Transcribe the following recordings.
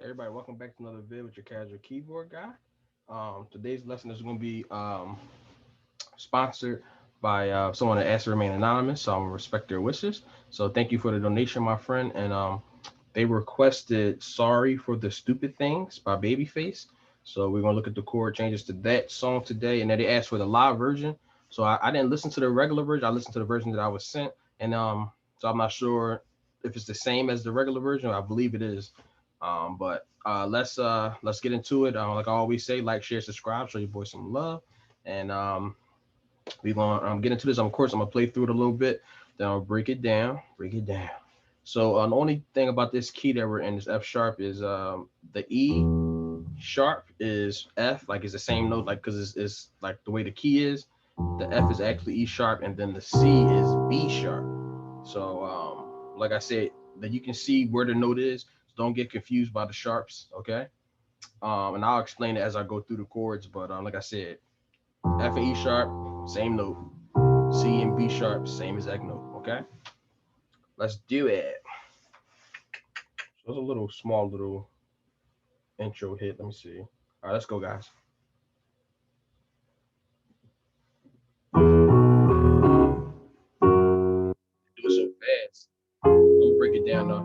Everybody, welcome back to another video with your casual keyboard guy. Today's lesson is going to be sponsored by someone that asked to remain anonymous, so I'm gonna respect their wishes. So thank you for the donation, my friend. And they requested "Sorry for the Stupid Things" by Babyface. So we're gonna look at the chord changes to that song today, and then they asked for the live version. So I didn't listen to the regular version. I listened to the version that I was sent, and so I'm not sure if it's the same as the regular version. I believe it is. But let's get into it. Like I always say, like, share, subscribe, show your boy some love, and we're gonna get into this. Of course, I'm gonna play through it a little bit, then I'll break it down, break it down. So the only thing about this key that we're in, this F sharp, is the E sharp is F, like it's the same note, like because it's like the way the key is. The F is actually E sharp, and then the C is B sharp. So like I said, that you can see where the note is. So don't get confused by the sharps, okay? And I'll explain it as I go through the chords. But like I said, F and E sharp, same note. C and B sharp, same exact note. Okay, let's do it. So it's a little small little intro hit. Let me see. All right, let's go, guys. Do it so fast. I'm gonna break it down though.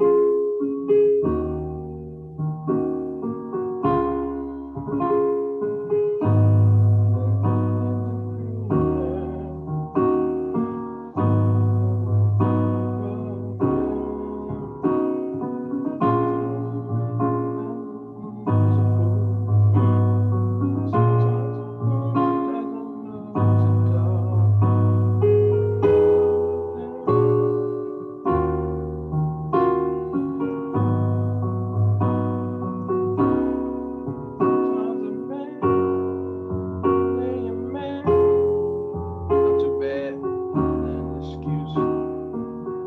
Not too bad. An excuse.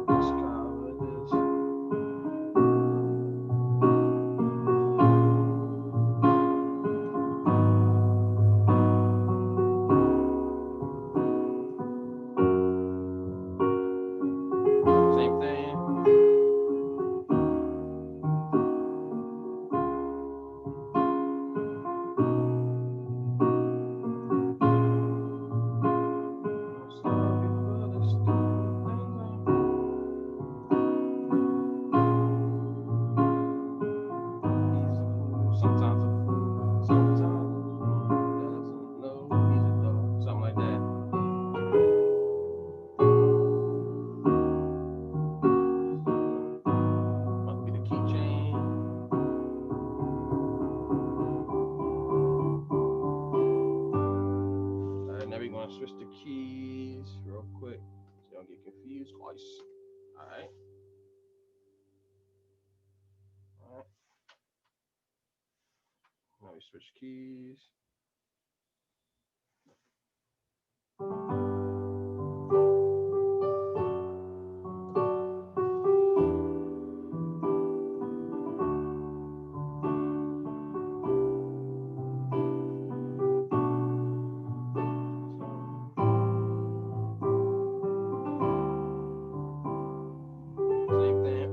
Let's cover this. Same thing. Sorry for the stupid things he's a fool. Sometimes a fool. Sometimes a fool doesn't know he's a dog. Something like that. Must be the keychain. All right, now we're gonna switch the keys real quick so you don't get confused twice. All right, all right. Now we switch keys. So, same thing.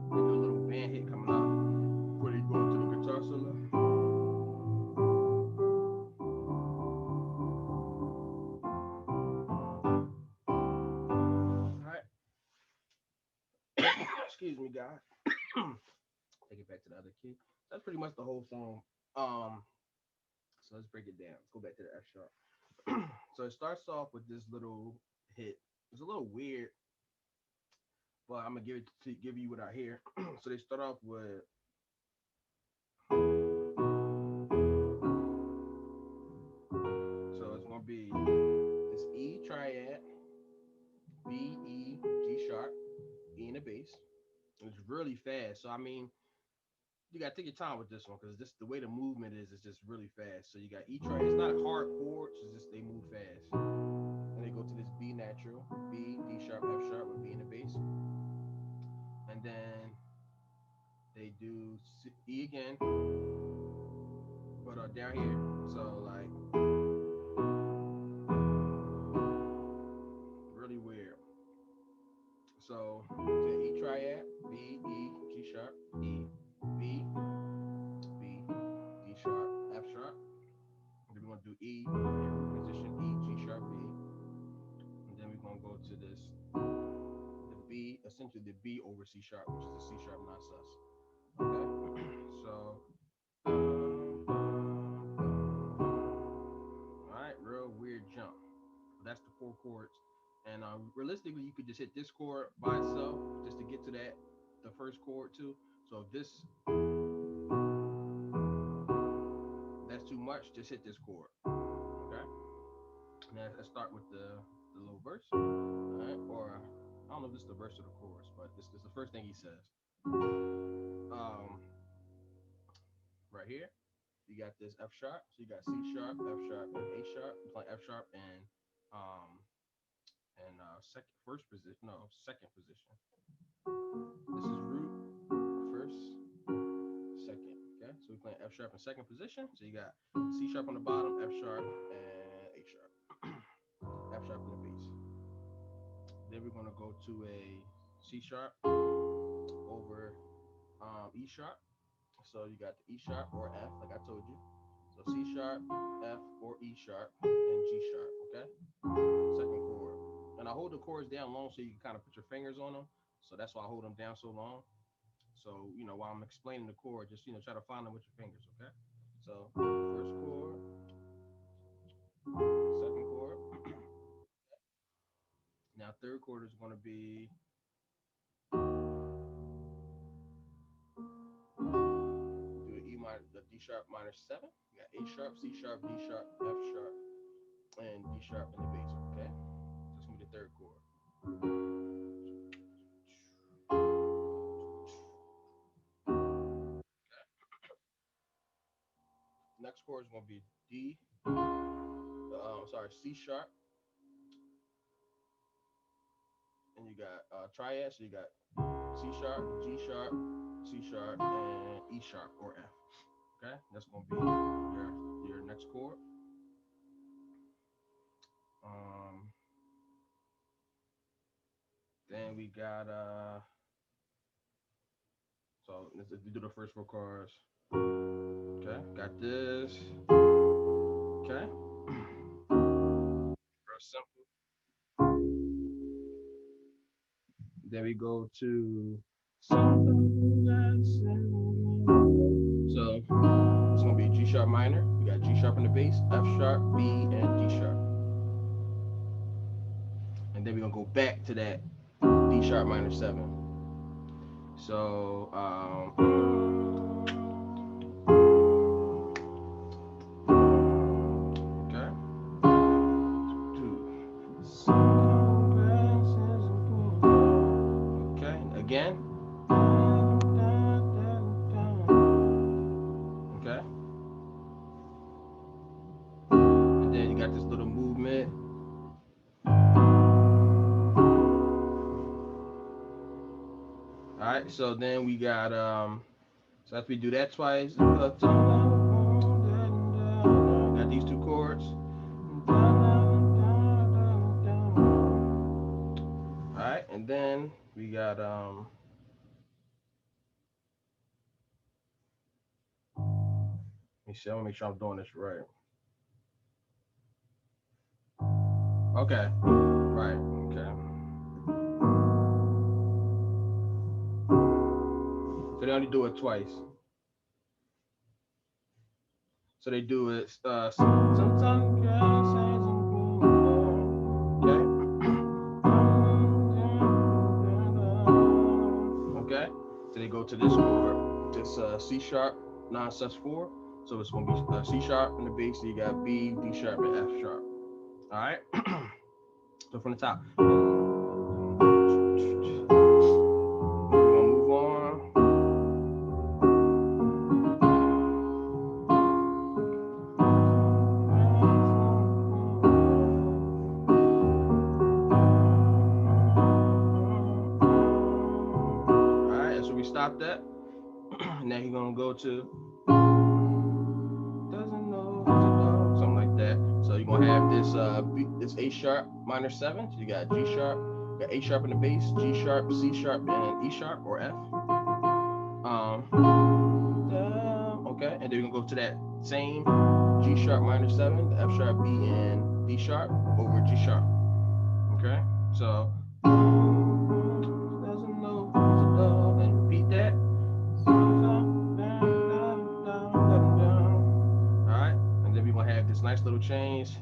They do a little band hit coming up before they go into the guitar solo. All right. Excuse me, guys. Take it back to the other key. That's pretty much the whole song. Um, so let's break it down. Let's go back to the F sharp. So it starts off with this little hit. It's a little weird, but I'm gonna give you what I hear. So they start off with so it's gonna be this E triad, B E G sharp, E in the bass. It's really fast. So I mean, you gotta take your time with this one because this the way the movement is. It's just really fast. So you got E triad. It's not hard chords. It's just they move fast. And they go to this B natural, B, D sharp, F sharp with B in the bass, and then they do E again, but down here. So like do E, in position E, G sharp, B. And then we're gonna go to this, the B, essentially the B over C sharp, which is the C sharp non sus. Okay, so all right, real weird jump. That's the 4 chords, and realistically, you could just hit this chord by itself just to get to that, the first chord too. So if this that's too much, just hit this chord. Okay. Now let's start with the little verse. All right, or I don't know if this is the verse or the chorus, but this is the first thing he says. Right here, you got this F sharp. So you got C sharp, F sharp, and A sharp. You play F sharp and second position. This is root, first, second. Okay, so we're playing F sharp in second position. So you got C sharp on the bottom, F sharp, and A sharp. F sharp in the bass. Then we're gonna go to a C sharp over E sharp. So you got the E sharp or F, like I told you. So C sharp, F, or E sharp, and G sharp. Okay, second chord. And I hold the chords down long so you can kind of put your fingers on them. So that's why I hold them down so long. So while I'm explaining the chord, just try to find them with your fingers. Okay. So first chord, second chord. Now third chord is going to be the D sharp minor 7. You got A sharp, C sharp, D sharp, F sharp, and D sharp in the bass. Okay, so it's gonna be the third chord. Okay. Next chord is gonna be C sharp, and you got triad. So you got C sharp, G sharp, C sharp, and E sharp or F. Okay, that's gonna be your next chord. Then we got so let's do the first 4 chords. Okay, got this. Okay, real simple. Then we go to so it's gonna be G sharp minor. We got G sharp in the bass, F sharp, B, and D sharp. And then we're gonna go back to that D sharp minor 7. So okay. Okay, again. Okay. And then you got this little movement. All right, so then we got so after we do that twice, got these 2 chords. All right, and then we got let me see. I want to make sure I'm doing this right. Okay. Right. Okay. So they only do it twice. So they do it sometimes. Okay. Okay. So they go to this chord. This C sharp non sus 4. So it's gonna be C sharp in the bass. So you got B, D sharp, and F sharp. All right. So from the top. Stop that. Now you're gonna go to doesn't know something like that. So you're gonna have this A sharp minor 7. So you got G sharp, you got A sharp in the bass, G sharp, C sharp, and E sharp or F. Okay, and then you're gonna go to that same G sharp minor 7, the F sharp, B, and D sharp over G sharp. Okay, so and repeat that. All right, and then we're gonna have this nice little change.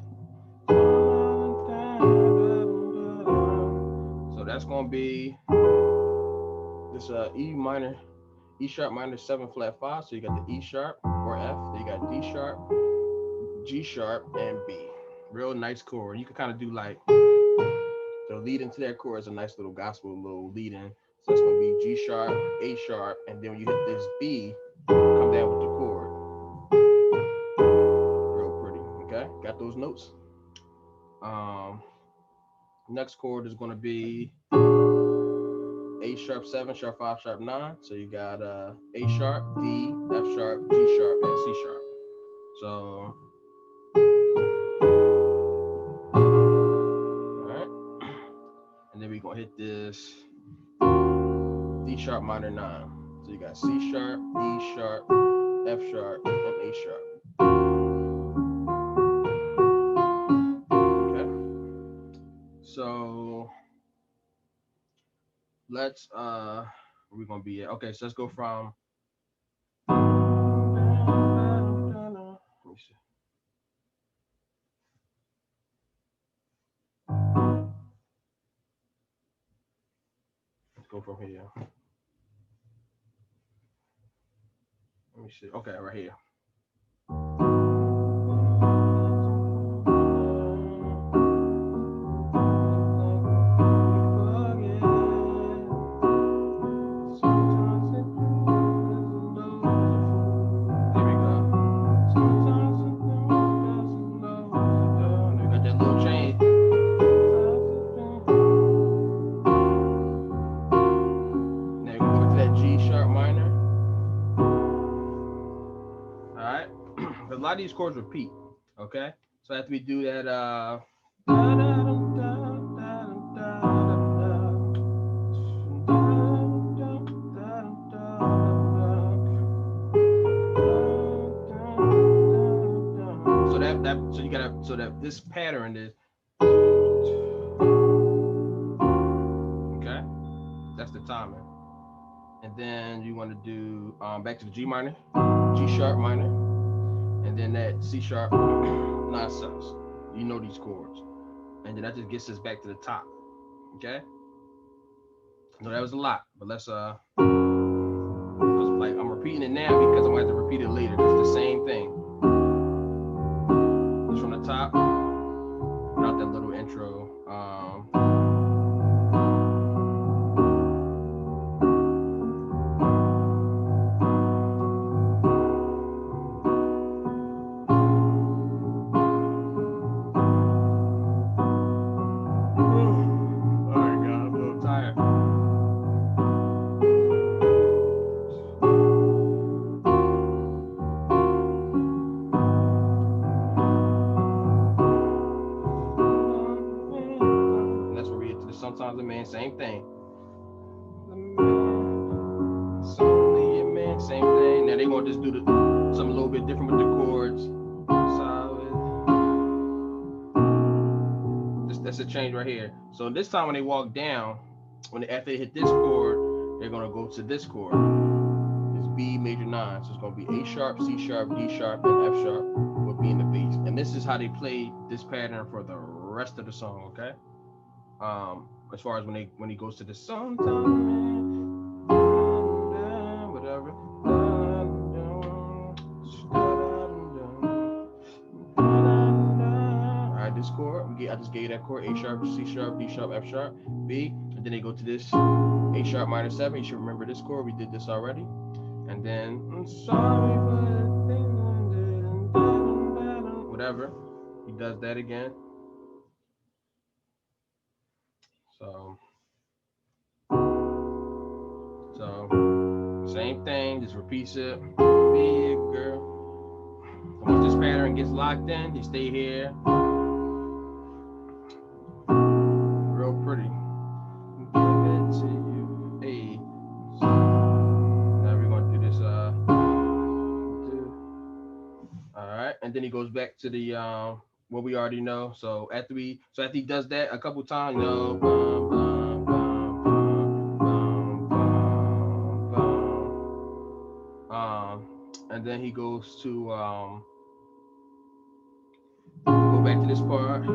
So that's gonna be this E sharp minor 7 flat 5. So you got the E sharp or F, then you got D sharp, G sharp, and B. Real nice chord. You can kind of do like the lead into that chord is a nice little gospel little lead in. So it's gonna be G sharp, A sharp, and then when you hit this B, come down with the chord. Real pretty. Okay, got those notes. Next chord is gonna be A sharp 7, sharp 5, sharp 9. So you got A sharp, D, F sharp, G sharp, and C sharp. So, all right. And then we're going to hit this D sharp minor 9. So you got C sharp, E sharp, F sharp, and A sharp. Okay. So, let's, where we going to be at? Okay, so let's go from. Let me see. Let's go from here. Let me see. Okay, right here. A lot of these chords repeat. Okay, so after we do that, so you gotta, so that this pattern is, okay, that's the timing. And then you want to do back to the G minor, G sharp minor, and then that C sharp nonsense. You know these chords, and then that just gets us back to the top. Okay. No, that was a lot, but let's like I'm repeating it now because I'm gonna have to repeat it later. It's the same thing. It's from the top, without that little intro. Sometimes a man, same thing. Suddenly a man, same thing. Now they gonna just do something a little bit different with the chords. Solid. That's a change right here. So this time when they walk down, after they hit this chord, they're gonna go to this chord. It's B major 9. So it's gonna be A sharp, C sharp, D sharp, and F sharp with B in the bass. And this is how they play this pattern for the rest of the song. Okay. As far as when he goes to the sometime, whatever. All right, this chord, I just gave you that chord: A sharp, C sharp, D sharp, F sharp, B, and then they go to this A sharp minor 7. You should remember this chord. We did this already. And then I'm sorry for the thing, whatever. He does that again. So same thing, just repeats it. Be a girl. And once this pattern gets locked in, you stay here. Real pretty. Give it to you. Hey. Now we're gonna do this. All right, and then he goes back to the what we already know. So after he does that a couple times, you know, and then he goes to go back to this part. He's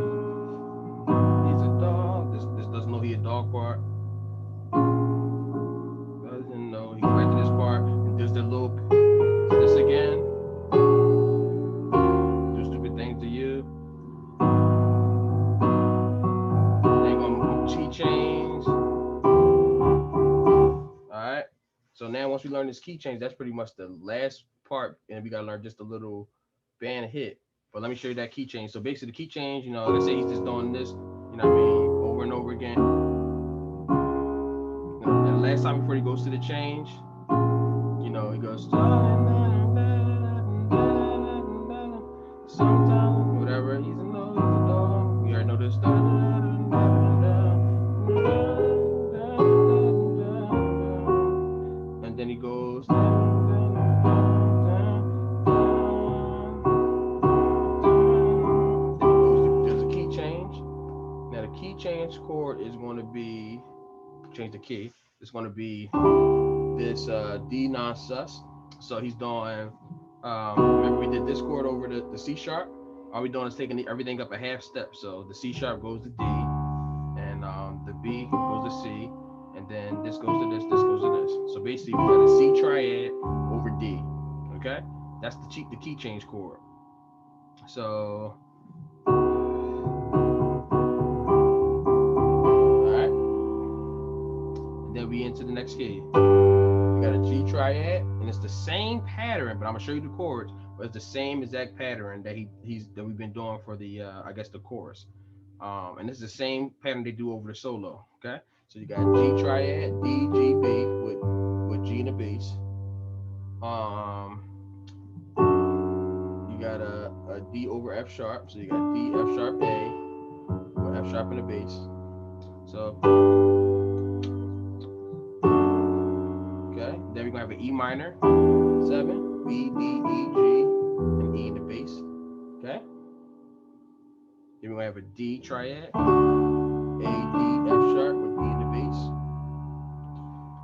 a dog. This doesn't know he a dog part. Doesn't know. He goes back to this part and does the little this again. Do stupid things to you. Then gonna key change. Alright. So now once we learn this key change, that's pretty much the last part, and we gotta learn just a little band hit. But let me show you that key change. So basically the key change, you know, let's say he's just doing this, you know what I mean, over and over again. And the last time before he goes to the change, you know, he goes sometimes whatever, he's a dog. You already know this. And then he goes there's a key change. Now the key change chord is going to be change the key. It's going to be this D non-sus. So he's doing remember we did this chord over the C sharp. All we're doing is taking everything up a half step. So the C sharp goes to D, and the B goes to C, and then this goes to this goes to this. So basically we got a C triad over D. Okay, that's the key change chord. So all right, and then we into the next key. We got a G triad, and it's the same pattern, but I'm gonna show you the chords. But it's the same exact pattern that that we've been doing for the I guess the chorus. And this is the same pattern they do over the solo. Okay, so you got G triad, D, G, B with G in the bass. You got a D over F sharp, so you got D, F sharp, A with F sharp in the bass. So okay, then we're gonna have an E minor 7, B, D, E, G, and E in the bass. Okay. Then we're gonna have a D triad, A, D, F sharp with B in the bass.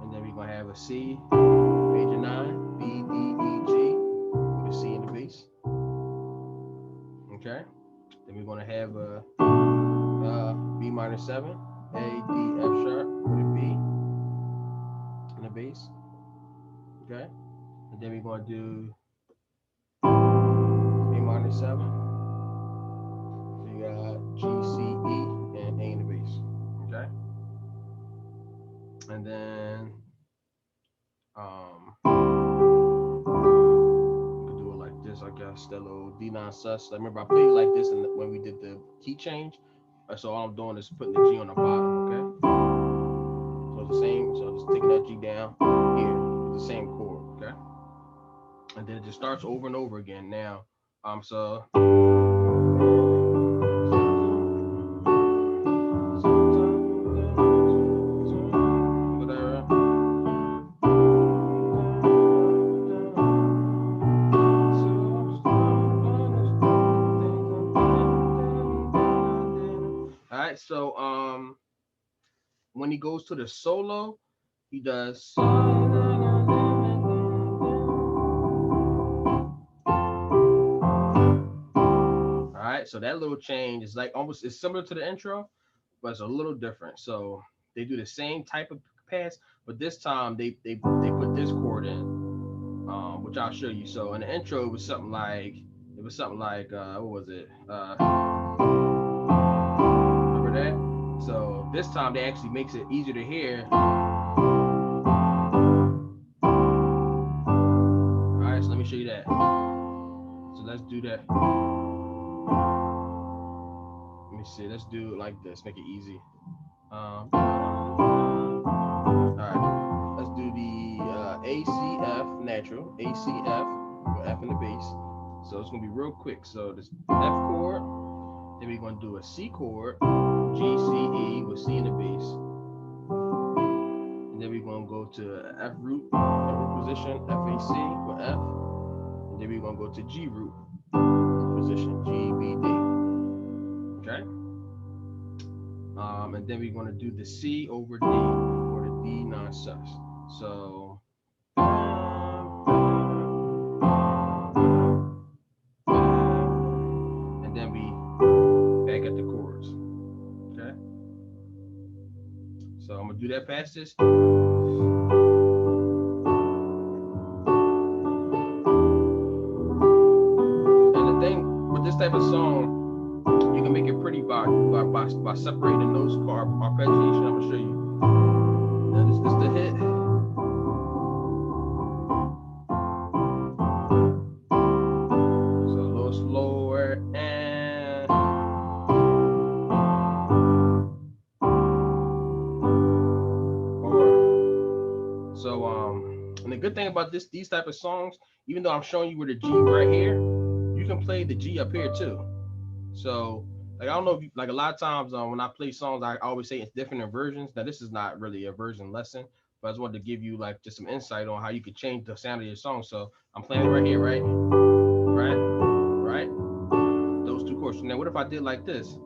And then we're gonna have a C major 9, B, D, E, G with a C in the bass. Okay. Then we're gonna have a B minor 7, A, D, F sharp with a B in the bass. Okay. And then we're gonna do A minor 7. We got G, C, E, and A in the bass. Okay. And then we could do it like this, I guess. That little D non-sus. I remember I played it like this when we did the key change. So all I'm doing is putting the G on the bottom, okay? So it's the same. So I'm just taking that G down here. It's the same chord, okay? And then it just starts over and over again. Now, so so when he goes to the solo, he does all right, so that little change is like almost it's similar to the intro, but it's a little different. So they do the same type of pass, but this time they put this chord in, which I'll show you. So in the intro it was something like what was it? Remember that? So this time they actually makes it easier to hear. All right, so let me show you that. So let's do that. Let me see. Let's do it like this. Make it easy. All right. Let's do the A C F natural. A C F with F in the bass. So it's gonna be real quick. So this F chord. Then we're gonna do a C chord. G, C, E with C in the bass. And then we're gonna go to F root position, F, A, C with F. And then we're gonna go to G root. position, G, B, D. Okay. And then we're going to do the C over D, or the D non-sus. So, and then we back at the chords. Okay. So I'm gonna do that past this. And the thing with this type of song, you can make it pretty by separating the notes called arpeggiation. I'm gonna show you. Now this is the hit. So a little slower and so and the good thing about these type of songs, even though I'm showing you where the G right here, you can play the G up here too. So like I don't know if you, like a lot of times when I play songs, I always say it's different in versions. Now this is not really a version lesson, but I just wanted to give you like just some insight on how you could change the sound of your song. So I'm playing it right here, right, right, those two chords. Now what if I did like this?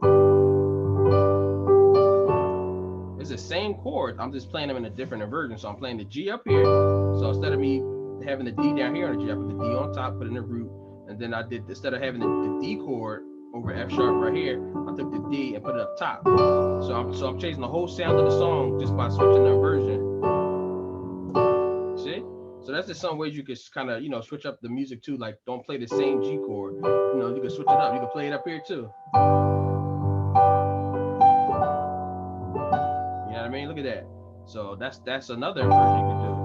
It's the same chord. I'm just playing them in a different version. So I'm playing the G up here. So instead of me having the D down here on the G, I put the D on top, put in the root, and then I did instead of having the D chord over F sharp right here, I took the D and put it up top. So I'm changing the whole sound of the song just by switching the version. See? So that's just some ways you could kind of switch up the music too. Like don't play the same G chord. You can switch it up. You can play it up here too. You know what I mean? Look at that. So that's another version you can do.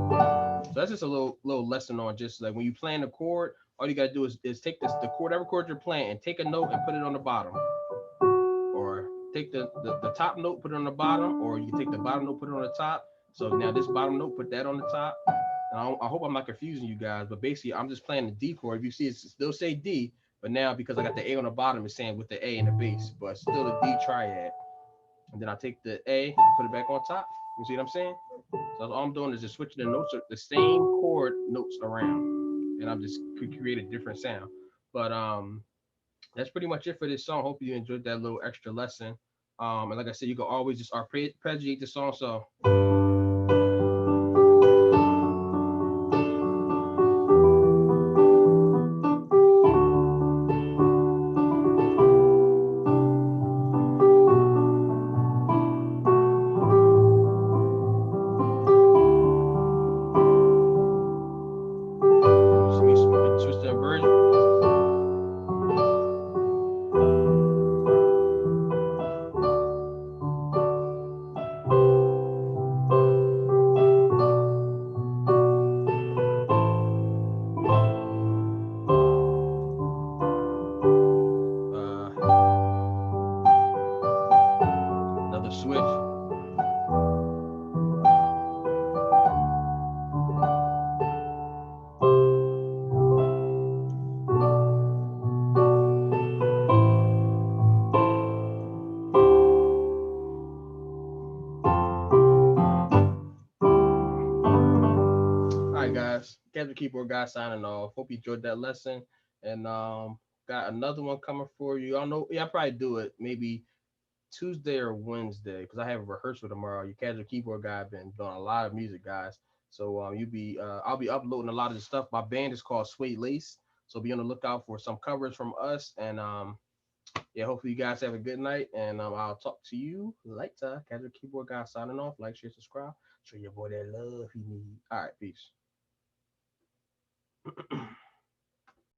So that's just a little lesson on just like when you playing a chord, all you gotta do is take the chord, whatever chord you're playing, and take a note and put it on the bottom. Or take the top note, put it on the bottom, or you can take the bottom note, put it on the top. So now this bottom note, put that on the top. And I hope I'm not confusing you guys, but basically I'm just playing the D chord. If you see it still say D, but now because I got the A on the bottom, it's saying with the A in the bass, but still the D triad. And then I take the A and put it back on top. You see what I'm saying? So all I'm doing is just switching the notes, the same chord notes around, and I'm just create a different sound. But that's pretty much it for this song. Hope you enjoyed that little extra lesson. And like I said, you can always just arpeggiate the song. So let me switch the version. Another switch. All right, guys. Casual Keyboard Guy signing off. Hope you enjoyed that lesson. And got another one coming for you. I don't know. Yeah, I'll probably do it maybe Tuesday or Wednesday because I have a rehearsal tomorrow. Your Casual Keyboard Guy been doing a lot of music, guys. So I'll be uploading a lot of the stuff. My band is called Suede Lace, so be on the lookout for some covers from us. And yeah, hopefully you guys have a good night. And I'll talk to you later. Casual Keyboard Guy signing off. Like, share, subscribe. Show your boy that love he need. All right, peace.